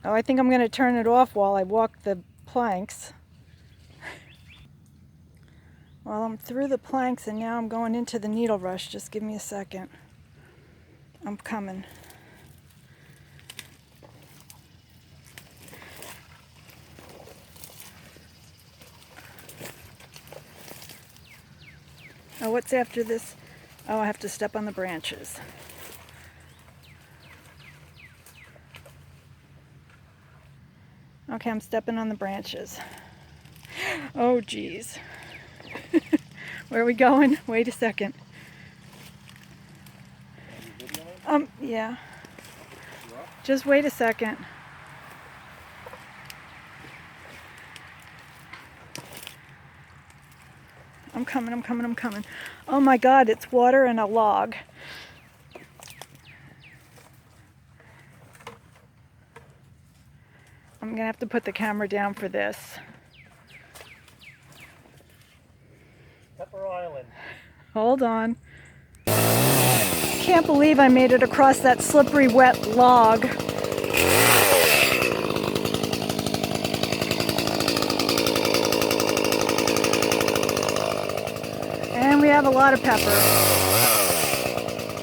Oh, I think I'm going to turn it off while I walk the planks. Well, I'm through the planks and now I'm going into the needle rush. Just give me a second. I'm coming. Oh, what's after this? Oh, I have to step on the branches. Okay, I'm stepping on the branches. Oh, geez. Where are we going? Wait a second. Yeah. Just wait a second. I'm coming. Oh my God, it's water and a log. I'm gonna have to put the camera down for this. Pepper Island. Hold on. Can't believe I made it across that slippery, wet log. And we have a lot of pepper.